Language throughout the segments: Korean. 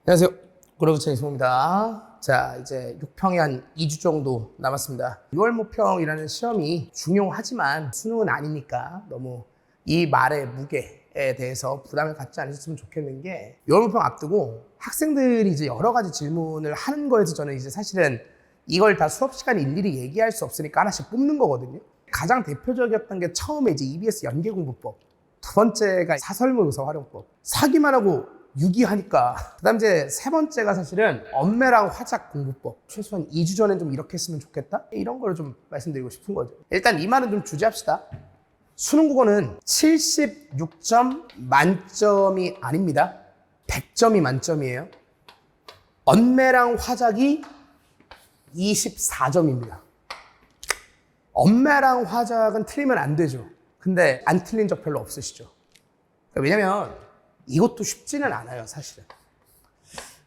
안녕하세요. 구로부천 이승호입니다. 자, 이제 6평이 한 2주 정도 남았습니다. 6월 모평이라는 시험이 중요하지만 수능은 아니니까 너무 이 말의 무게에 대해서 부담을 갖지 않으셨으면 좋겠는 게 6월 모평 앞두고 학생들이 이제 여러 가지 질문을 하는 거에서 저는 이제 사실은 이걸 다 수업 시간에 일일이 얘기할 수 없으니까 하나씩 뽑는 거거든요. 가장 대표적이었던 게 처음에 이제 EBS 연계공부법, 두 번째가 사설모의고사 활용법, 사기만 하고 유기하니까. 그 다음 이제 세 번째가 사실은 엄매랑 화작 공부법. 최소한 2주 전엔 좀 이렇게 했으면 좋겠다? 이런 걸 좀 말씀드리고 싶은 거죠. 일단 이 말은 좀 주제합시다. 수능 국어는 76점 만점이 아닙니다. 100점이 만점이에요. 엄매랑 화작이 24점입니다. 엄매랑 화작은 틀리면 안 되죠. 근데 안 틀린 적 별로 없으시죠. 왜냐면 이것도 쉽지는 않아요, 사실은.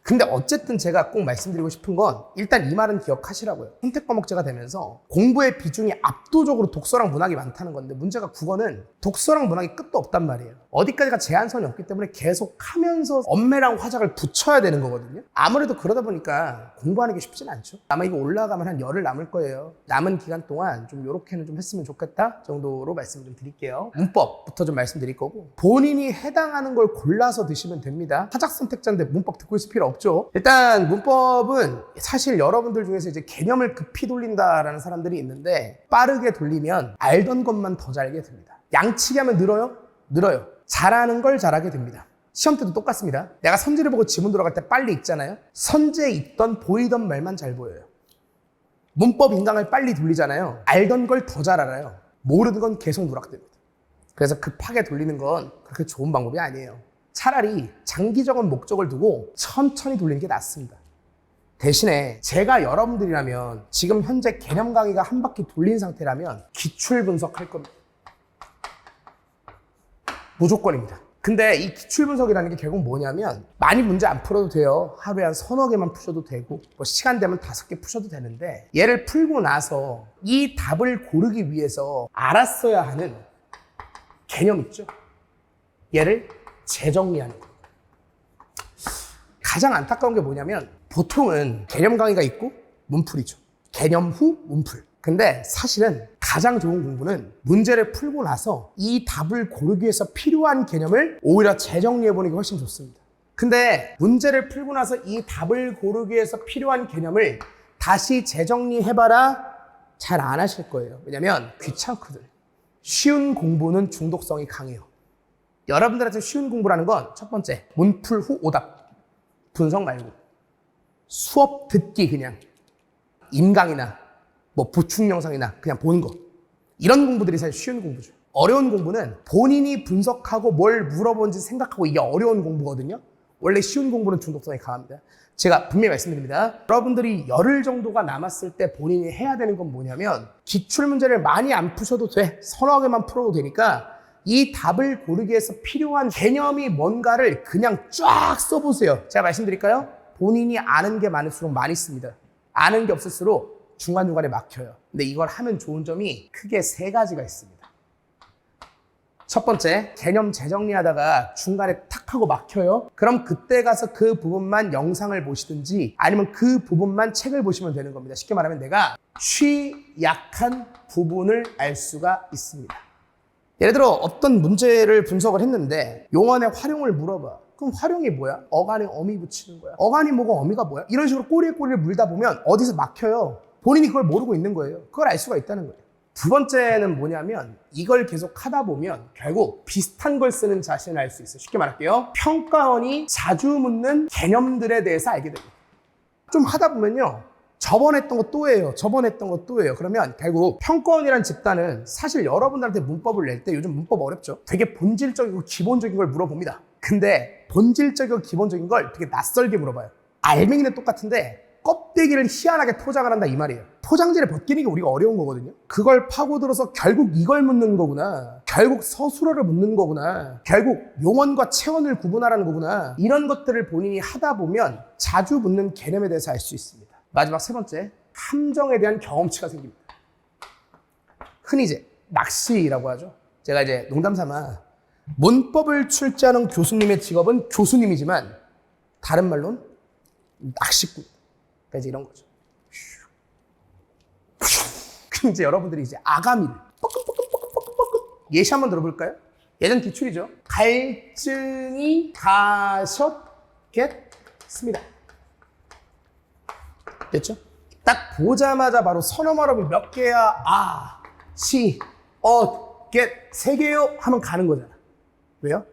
근데 어쨌든 제가 꼭 말씀드리고 싶은 건 일단 이 말은 기억하시라고요. 선택 과목제가 되면서 공부의 비중이 압도적으로 독서랑 문학이 많다는 건데, 문제가 국어는 독서랑 문학이 끝도 없단 말이에요. 어디까지가 제한선이 없기 때문에 계속 하면서 엄매랑 화작을 붙여야 되는 거거든요. 아무래도 그러다 보니까 공부하는 게 쉽진 않죠. 아마 이거 올라가면 한 열흘 남을 거예요. 남은 기간 동안 좀 요렇게는 좀 했으면 좋겠다 정도로 말씀을 좀 드릴게요. 문법부터 좀 말씀드릴 거고, 본인이 해당하는 걸 골라서 드시면 됩니다. 화작 선택자인데 문법 듣고 있을 필요 없죠. 일단 문법은 사실 여러분들 중에서 이제 개념을 급히 돌린다라는 사람들이 있는데, 빠르게 돌리면 알던 것만 더 잘 알게 됩니다. 양치기 하면 늘어요? 늘어요. 잘하는 걸 잘하게 됩니다. 시험 때도 똑같습니다. 내가 선지를 보고 지문 들어갈 때 빨리 읽잖아요. 선지에 있던 보이던 말만 잘 보여요. 문법 인강을 빨리 돌리잖아요. 알던 걸 더 잘 알아요. 모르는 건 계속 누락됩니다. 그래서 급하게 돌리는 건 그렇게 좋은 방법이 아니에요. 차라리 장기적인 목적을 두고 천천히 돌리는 게 낫습니다. 대신에 제가 여러분들이라면 지금 현재 개념 강의가 한 바퀴 돌린 상태라면 기출 분석할 겁니다. 무조건입니다. 근데 이 기출 분석이라는 게 결국 뭐냐면, 많이 문제 안 풀어도 돼요. 하루에 한 서너 개만 푸셔도 되고, 뭐 시간 되면 5개 푸셔도 되는데, 얘를 풀고 나서 이 답을 고르기 위해서 알았어야 하는 개념 있죠? 얘를 재정리하는 거예요. 가장 안타까운 게 뭐냐면, 보통은 개념 강의가 있고 문풀이죠. 개념 후 문풀. 근데 사실은 가장 좋은 공부는 문제를 풀고 나서 이 답을 고르기 위해서 필요한 개념을 오히려 재정리해보는 게 훨씬 좋습니다. 근데 문제를 풀고 나서 이 답을 고르기 위해서 필요한 개념을 다시 재정리해봐라, 잘 안 하실 거예요. 왜냐면 귀찮거든. 쉬운 공부는 중독성이 강해요. 여러분들한테 쉬운 공부라는 건 첫 번째, 문풀 후 오답. 분석 말고 수업 듣기, 그냥 임강이나 뭐 보충 영상이나 그냥 보는 거, 이런 공부들이 사실 쉬운 공부죠. 어려운 공부는 본인이 분석하고 뭘 물어본지 생각하고, 이게 어려운 공부거든요. 원래 쉬운 공부는 중독성이 강합니다. 제가 분명히 말씀드립니다. 여러분들이 열흘 정도가 남았을 때 본인이 해야 되는 건 뭐냐면, 기출문제를 많이 안 푸셔도 돼. 서너 개만 풀어도 되니까 이 답을 고르기 위해서 필요한 개념이 뭔가를 그냥 쫙 써보세요. 제가 말씀드릴까요? 본인이 아는 게 많을수록 많이 씁니다. 아는 게 없을수록 중간중간에 막혀요. 근데 이걸 하면 좋은 점이 크게 3가지가 있습니다. 첫 번째, 개념 재정리하다가 중간에 탁 하고 막혀요. 그럼 그때 가서 그 부분만 영상을 보시든지 아니면 그 부분만 책을 보시면 되는 겁니다. 쉽게 말하면 내가 취약한 부분을 알 수가 있습니다. 예를 들어 어떤 문제를 분석을 했는데 용언의 활용을 물어봐. 그럼 활용이 뭐야? 어간에 어미 붙이는 거야. 어간이 뭐고 어미가 뭐야? 이런 식으로 꼬리에 꼬리를 물다 보면 어디서 막혀요. 본인이 그걸 모르고 있는 거예요. 그걸 알 수가 있다는 거예요. 두 번째는 뭐냐면, 이걸 계속 하다 보면 결국 비슷한 걸 쓰는 자신을 알 수 있어요. 쉽게 말할게요. 평가원이 자주 묻는 개념들에 대해서 알게 됩니다. 좀 하다 보면요, 저번에 했던 거 또 해요. 저번에 했던 거 또 해요. 그러면 결국 평가원이라는 집단은 사실 여러분들한테 문법을 낼 때, 요즘 문법 어렵죠? 되게 본질적이고 기본적인 걸 물어봅니다. 근데 본질적이고 기본적인 걸 되게 낯설게 물어봐요. 알맹이는 똑같은데 껍데기를 희한하게 포장을 한다, 이 말이에요. 포장지를 벗기는 게 우리가 어려운 거거든요. 그걸 파고들어서 결국 이걸 묻는 거구나, 결국 서술어를 묻는 거구나, 결국 용언과 체언을 구분하라는 거구나, 이런 것들을 본인이 하다 보면 자주 묻는 개념에 대해서 알 수 있습니다. 마지막 세 번째, 함정에 대한 경험치가 생깁니다. 흔히 이제 낚시라고 하죠. 제가 이제 농담삼아 문법을 출제하는 교수님의 직업은 교수님이지만 다른 말로는 낚시꾼. 그러니까 이제 이런 거죠. 그럼 이제 여러분들이 이제 아가미를 예시 한번 들어볼까요? 예전 기출이죠. 갈증이 가셨겠습니다. 됐죠? 딱 보자마자 바로 선어말업이 몇 개야? 아, 시, 겟, 세 개요? 하면 가는 거잖아. 왜요?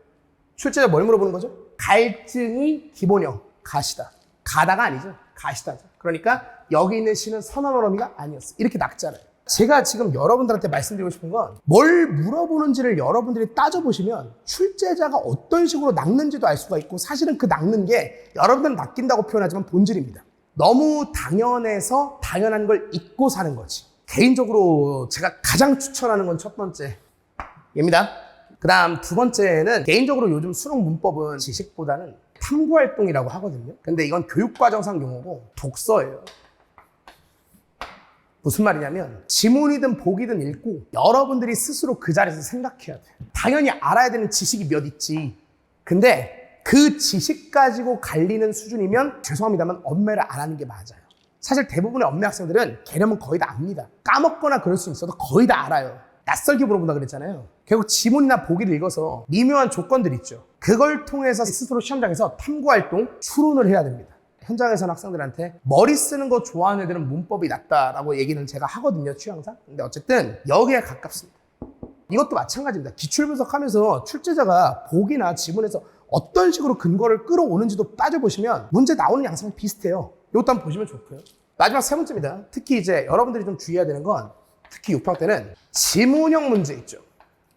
출제자 뭘 물어보는 거죠? 갈증이 기본형, 가시다. 가다가 아니죠. 가시다죠. 그러니까 여기 있는 시는 선어말어미가 아니었어. 이렇게 낚잖아요. 제가 지금 여러분들한테 말씀드리고 싶은 건 뭘 물어보는지를 여러분들이 따져보시면 출제자가 어떤 식으로 낚는지도 알 수가 있고 사실은 그 낚는 게 여러분들은 낚인다고 표현하지만 본질입니다. 너무 당연해서 당연한 걸 잊고 사는 거지. 개인적으로 제가 가장 추천하는 건 첫 번째 얘입니다. 그 다음 두 번째는 개인적으로 요즘 수능 문법은 지식보다는 탐구활동이라고 하거든요. 근데 이건 교육과정상 용어고 독서예요. 무슨 말이냐면 지문이든 보기든 읽고 여러분들이 스스로 그 자리에서 생각해야 돼요. 당연히 알아야 되는 지식이 몇 있지. 근데 그 지식 가지고 갈리는 수준이면 죄송합니다만 엄매를 안 하는 게 맞아요. 사실 대부분의 엄매 학생들은 개념은 거의 다 압니다. 까먹거나 그럴 수 있어도 거의 다 알아요. 낯설게 물어본다 그랬잖아요. 결국 지문이나 보기를 읽어서 미묘한 조건들 있죠. 그걸 통해서 스스로 시험장에서 탐구활동, 추론을 해야 됩니다. 현장에서는 학생들한테 머리 쓰는 거 좋아하는 애들은 문법이 낫다라고 얘기는 제가 하거든요, 취향상. 근데 어쨌든 여기에 가깝습니다. 이것도 마찬가지입니다. 기출 분석하면서 출제자가 보기나 지문에서 어떤 식으로 근거를 끌어오는지도 따져보시면 문제 나오는 양상이 비슷해요. 이것도 한번 보시면 좋고요. 마지막 세 번째입니다. 특히 이제 여러분들이 좀 주의해야 되는 건 특히 6평 때는 지문형 문제 있죠.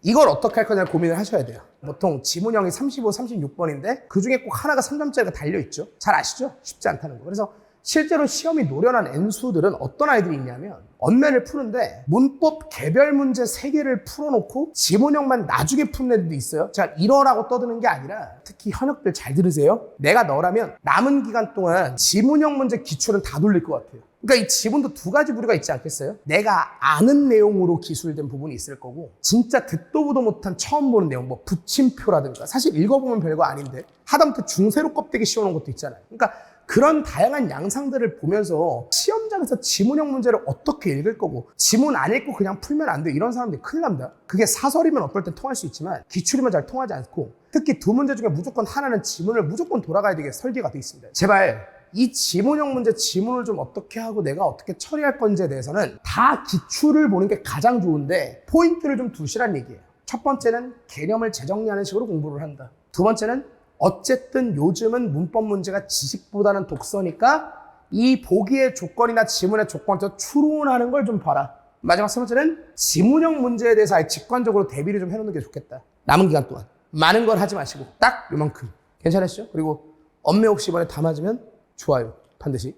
이걸 어떻게 할 거냐 고민을 하셔야 돼요. 보통 지문형이 35, 36번인데 그중에 꼭 하나가 3점짜리가 달려있죠. 잘 아시죠? 쉽지 않다는 거. 그래서 실제로 시험이 노련한 N수들은 어떤 아이들이 있냐면 언매를 푸는데 문법 개별 문제 3개를 풀어놓고 지문형만 나중에 푸는 애들도 있어요. 자, 이러라고 떠드는 게 아니라 특히 현역들 잘 들으세요. 내가 너라면 남은 기간 동안 지문형 문제 기출은 다 돌릴 것 같아요. 그러니까 이 지문도 두 가지 부류가 있지 않겠어요? 내가 아는 내용으로 기술된 부분이 있을 거고 진짜 듣도 보도 못한 처음 보는 내용, 뭐 붙임표라든가 사실 읽어보면 별거 아닌데 하다못해 중세로 껍데기 씌워놓은 것도 있잖아요. 그러니까 그런 다양한 양상들을 보면서 시험장에서 지문형 문제를 어떻게 읽을 거고 지문 안 읽고 그냥 풀면 안 돼. 이런 사람들이 큰일 납니다. 그게 사설이면 어떨 땐 통할 수 있지만 기출이면 잘 통하지 않고 특히 두 문제 중에 무조건 하나는 지문을 무조건 돌아가야 되게 설계가 돼 있습니다. 제발 이 지문형 문제 지문을 좀 어떻게 하고 내가 어떻게 처리할 건지에 대해서는 다 기출을 보는 게 가장 좋은데 포인트를 좀 두시란 얘기예요. 첫 번째는 개념을 재정리하는 식으로 공부를 한다. 두 번째는 어쨌든 요즘은 문법 문제가 지식보다는 독서니까 이 보기의 조건이나 지문의 조건에서 추론하는 걸 좀 봐라. 마지막 세 번째는 지문형 문제에 대해서 아예 직관적으로 대비를 좀 해놓는 게 좋겠다. 남은 기간 동안 많은 걸 하지 마시고 딱 요만큼. 괜찮으시죠? 그리고 엄매 혹시 이번에 다 맞으면 좋아요. 반드시.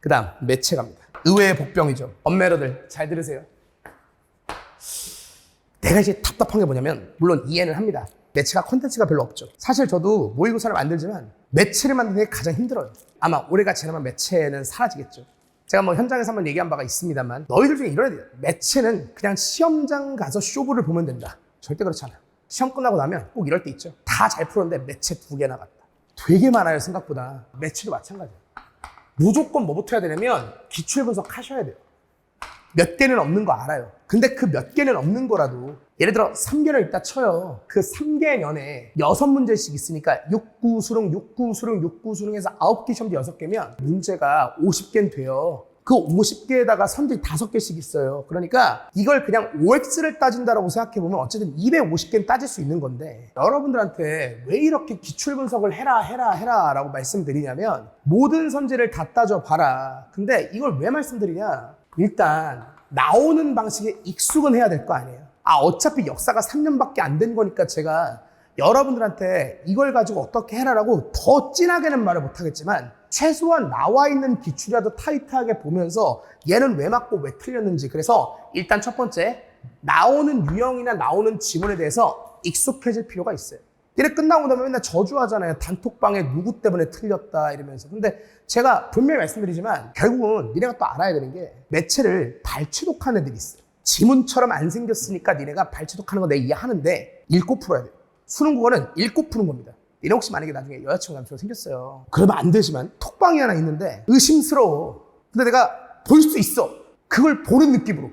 그 다음 매체 갑니다. 의외의 복병이죠. 엄매러들 잘 들으세요. 내가 이제 답답한 게 뭐냐면 물론 이해는 합니다. 매체가 콘텐츠가 별로 없죠. 사실 저도 모의고사를 만들지만 매체를 만드는 게 가장 힘들어요. 아마 올해가 지나면 매체는 사라지겠죠. 제가 뭐 현장에서 한번 얘기한 바가 있습니다만 너희들 중에 이런 애들 매체는 그냥 시험장 가서 쇼부를 보면 된다. 절대 그렇지 않아요. 시험 끝나고 나면 꼭 이럴 때 있죠. 다 잘 풀었는데 매체 2개 나갔다. 되게 많아요 생각보다. 매체도 마찬가지예요. 무조건 뭐부터 해야 되냐면 기출 분석 하셔야 돼요. 몇 개는 없는 거 알아요. 근데 그 몇 개는 없는 거라도 예를 들어 3개를 있다 쳐요. 그 3개 년에 6문제씩 있으니까 6구 수능, 6구 수능, 6구 수능에서 9개 시험지 6개면 문제가 50개는 돼요. 그 50개에다가 선지 5개씩 있어요. 그러니까 이걸 그냥 OX를 따진다라고 생각해보면 어쨌든 250개는 따질 수 있는 건데 여러분들한테 왜 이렇게 기출 분석을 해라 라고 말씀드리냐면 모든 선지를 다 따져봐라. 근데 이걸 왜 말씀드리냐? 일단 나오는 방식에 익숙은 해야 될 거 아니에요. 어차피 역사가 3년밖에 안 된 거니까 제가 여러분들한테 이걸 가지고 어떻게 해라라고 더 진하게는 말을 못하겠지만 최소한 나와 있는 기출이라도 타이트하게 보면서 얘는 왜 맞고 왜 틀렸는지. 그래서 일단 첫 번째 나오는 유형이나 나오는 지문에 대해서 익숙해질 필요가 있어요. 이래 끝나고 나면 맨날 저주하잖아요. 단톡방에 누구 때문에 틀렸다 이러면서. 근데 제가 분명히 말씀드리지만 결국은 니네가 또 알아야 되는 게 매체를 발췌독하는 애들이 있어요. 지문처럼 안 생겼으니까 니네가 발췌독하는 거 내가 이해하는데 읽고 풀어야 돼요. 수능 국어는 읽고 푸는 겁니다. 니네 혹시 만약에 나중에 여자친구 남친이 생겼어요. 그러면 안 되지만 톡방이 하나 있는데 의심스러워. 근데 내가 볼 수 있어. 그걸 보는 느낌으로.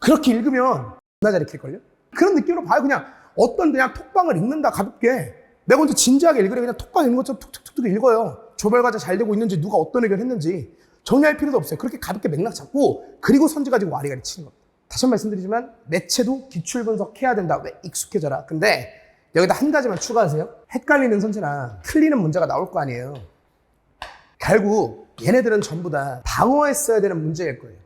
그렇게 읽으면 나 잘 읽힐걸요? 그런 느낌으로 봐요. 그냥 어떤 그냥 톡방을 읽는다 가볍게. 내가 먼저 진지하게 읽으려 그냥 톡방 읽는 것처럼 툭툭툭툭 읽어요. 조별과제 잘 되고 있는지 누가 어떤 의견 했는지 정리할 필요도 없어요. 그렇게 가볍게 맥락 잡고 그리고 선지 가지고 와리가리 치는 겁니다. 다시 한 번 말씀드리지만 매체도 기출 분석해야 된다. 왜? 익숙해져라. 근데 여기다 한 가지만 추가하세요. 헷갈리는 선지나 틀리는 문제가 나올 거 아니에요. 결국 얘네들은 전부 다 방어했어야 되는 문제일 거예요.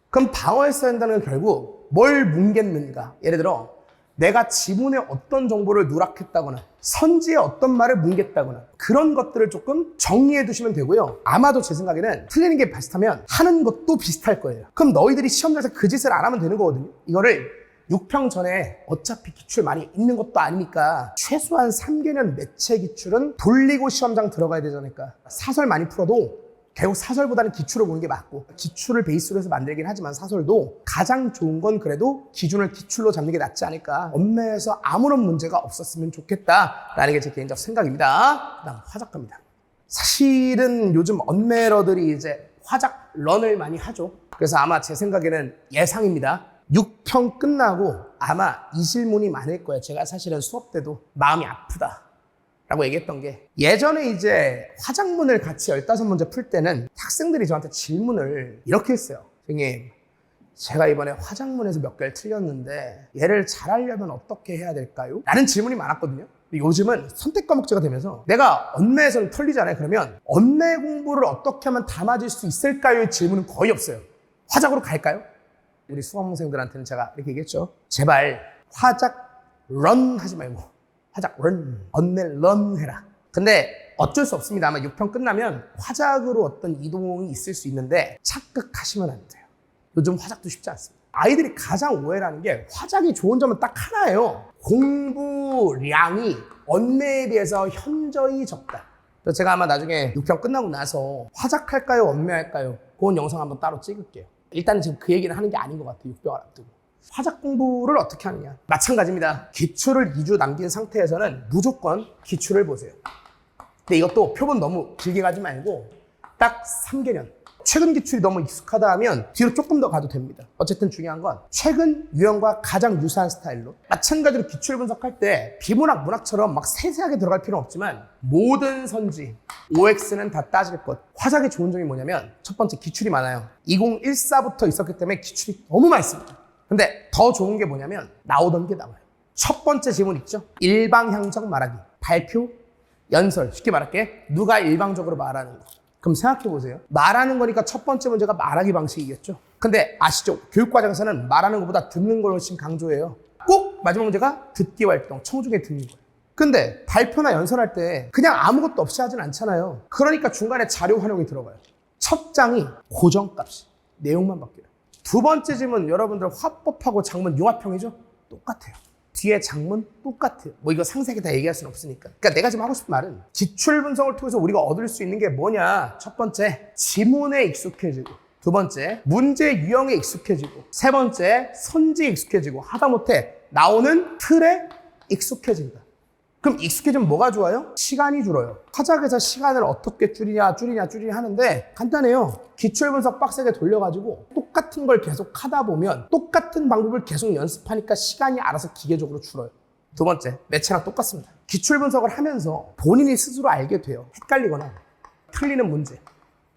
그럼 방어했어야 한다는 건 결국 뭘 뭉갰는가. 예를 들어 내가 지문에 어떤 정보를 누락했다거나 선지에 어떤 말을 뭉갰다거나 그런 것들을 조금 정리해 두시면 되고요. 아마도 제 생각에는 틀리는 게 비슷하면 하는 것도 비슷할 거예요. 그럼 너희들이 시험장에서 그 짓을 안 하면 되는 거거든요. 이거를 6평 전에 어차피 기출 많이 있는 것도 아니니까 최소한 3개년 매체 기출은 돌리고 시험장 들어가야 되지 않을까. 사설 많이 풀어도 결국 사설보다는 기출을 보는 게 맞고 기출을 베이스로 해서 만들긴 하지만 사설도 가장 좋은 건 그래도 기준을 기출로 잡는 게 낫지 않을까. 언매에서 아무런 문제가 없었으면 좋겠다라는 게 제 개인적 생각입니다. 그다음 화작가입니다. 사실은 요즘 언매러들이 이제 화작런을 많이 하죠. 그래서 아마 제 생각에는 예상입니다. 6평 끝나고 아마 이 질문이 많을 거예요. 제가 사실은 수업 때도 마음이 아프다 라고 얘기했던 게 예전에 이제 화작문을 같이 15문제 풀 때는 학생들이 저한테 질문을 이렇게 했어요. 선생님, 제가 이번에 화작문에서 몇 개를 틀렸는데 얘를 잘하려면 어떻게 해야 될까요? 라는 질문이 많았거든요. 근데 요즘은 선택 과목제가 되면서 내가 언매에서는 털리잖아요. 그러면 언매 공부를 어떻게 하면 다 맞을 수 있을까요? 질문은 거의 없어요. 화작으로 갈까요? 우리 수험생들한테는 제가 이렇게 얘기했죠. 제발 화작 런 하지 말고 화작 런, 언매 런 해라. 근데 어쩔 수 없습니다. 아마 6평 끝나면 화작으로 어떤 이동이 있을 수 있는데 착각하시면 안 돼요. 요즘 화작도 쉽지 않습니다. 아이들이 가장 오해라는 게 화작이 좋은 점은 딱 하나예요. 공부량이 언매에 비해서 현저히 적다. 제가 아마 나중에 6평 끝나고 나서 화작할까요? 언매할까요? 그건 영상 한번 따로 찍을게요. 일단은 지금 그 얘기는 하는 게 아닌 것 같아요. 6병을 앞두고. 화작 공부를 어떻게 하느냐. 마찬가지입니다. 기출을 2주 남긴 상태에서는 무조건 기출을 보세요. 근데 이것도 표본 너무 길게 가지 말고 딱 3개년. 최근 기출이 너무 익숙하다 하면 뒤로 조금 더 가도 됩니다. 어쨌든 중요한 건 최근 유형과 가장 유사한 스타일로 마찬가지로 기출 분석할 때 비문학, 문학처럼 막 세세하게 들어갈 필요는 없지만 모든 선지, OX는 다 따질 것. 화작의 좋은 점이 뭐냐면 첫 번째 기출이 많아요. 2014부터 있었기 때문에 기출이 너무 많습니다. 근데 더 좋은 게 뭐냐면 나오던 게 나와요. 첫 번째 지문 있죠? 일방향적 말하기. 발표, 연설. 쉽게 말할게. 누가 일방적으로 말하는 거. 그럼 생각해보세요. 말하는 거니까 첫 번째 문제가 말하기 방식이겠죠. 근데 아시죠? 교육과정에서는 말하는 것보다 듣는 걸 훨씬 강조해요. 꼭 마지막 문제가 듣기 활동, 청중에 듣는 거예요. 근데 발표나 연설할 때 그냥 아무것도 없이 하진 않잖아요. 그러니까 중간에 자료 활용이 들어가요. 첫 장이 고정값이 내용만 바뀌어요. 두 번째 질문 여러분들 화법하고 장문 융합형이죠? 똑같아요. 뒤에 장문 똑같아요. 뭐 이거 상세하게 다 얘기할 수는 없으니까. 그러니까 내가 지금 하고 싶은 말은 기출 분석을 통해서 우리가 얻을 수 있는 게 뭐냐. 첫 번째, 지문에 익숙해지고. 두 번째, 문제 유형에 익숙해지고. 세 번째, 선지에 익숙해지고. 하다못해 나오는 틀에 익숙해진다. 그럼 익숙해지면 뭐가 좋아요? 시간이 줄어요. 화작에서 시간을 어떻게 줄이냐 하는데 간단해요. 기출 분석 빡세게 돌려가지고 똑같은 걸 계속 하다 보면 똑같은 방법을 계속 연습하니까 시간이 알아서 기계적으로 줄어요. 두 번째, 매체랑 똑같습니다. 기출 분석을 하면서 본인이 스스로 알게 돼요. 헷갈리거나 틀리는 문제.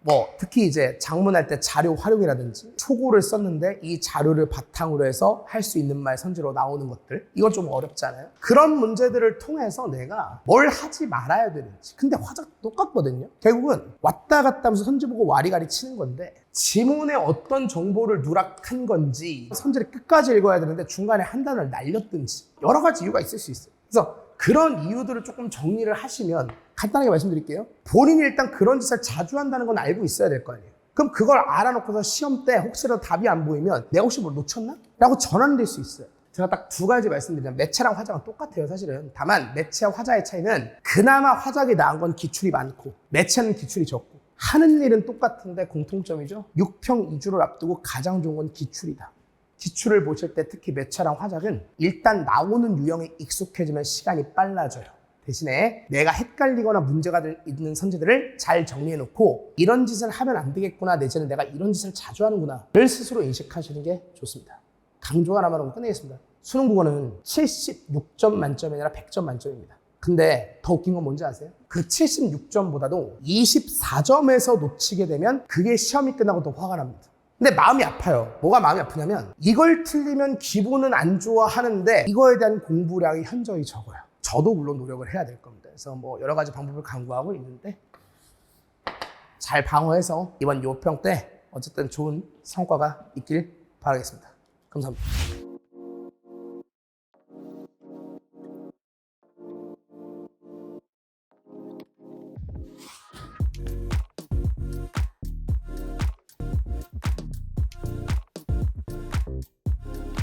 뭐 특히 이제 작문할 때 자료 활용이라든지 초고를 썼는데 이 자료를 바탕으로 해서 할 수 있는 말 선지로 나오는 것들, 이건 좀 어렵잖아요. 그런 문제들을 통해서 내가 뭘 하지 말아야 되는지. 근데 화작 똑같거든요. 결국은 왔다 갔다 하면서 선지 보고 와리가리 치는 건데 지문에 어떤 정보를 누락한 건지 선지를 끝까지 읽어야 되는데 중간에 한 단어를 날렸든지 여러 가지 이유가 있을 수 있어요. 그래서 그런 이유들을 조금 정리를 하시면 간단하게 말씀드릴게요. 본인이 일단 그런 짓을 자주 한다는 건 알고 있어야 될 거 아니에요. 그럼 그걸 알아놓고서 시험 때 혹시라도 답이 안 보이면 내가 혹시 뭘 놓쳤나? 라고 전환될 수 있어요. 제가 딱 두 가지 말씀드리자면 매체랑 화작은 똑같아요, 사실은. 다만 매체와 화작의 차이는 그나마 화작이 나은 건 기출이 많고 매체는 기출이 적고 하는 일은 똑같은데 공통점이죠. 6평 2주를 앞두고 가장 좋은 건 기출이다. 기출을 보실 때 특히 매체랑 화작은 일단 나오는 유형에 익숙해지면 시간이 빨라져요. 대신에 내가 헷갈리거나 문제가 있는 선지들을 잘 정리해 놓고 이런 짓을 하면 안 되겠구나, 내지는 내가 이런 짓을 자주 하는구나를 스스로 인식하시는 게 좋습니다. 강조 하나만 하고 끝내겠습니다. 수능 국어는 76점 만점이 아니라 100점 만점입니다. 근데 더 웃긴 건 뭔지 아세요? 그 76점보다도 24점에서 놓치게 되면 그게 시험이 끝나고 더 화가 납니다. 근데 마음이 아파요. 뭐가 마음이 아프냐면 이걸 틀리면 기분은 안 좋아하는데 이거에 대한 공부량이 현저히 적어요. 저도 물론 노력을 해야 될 겁니다. 그래서 뭐 여러 가지 방법을 강구하고 있는데 잘 방어해서 이번 요평 때 어쨌든 좋은 성과가 있길 바라겠습니다. 감사합니다.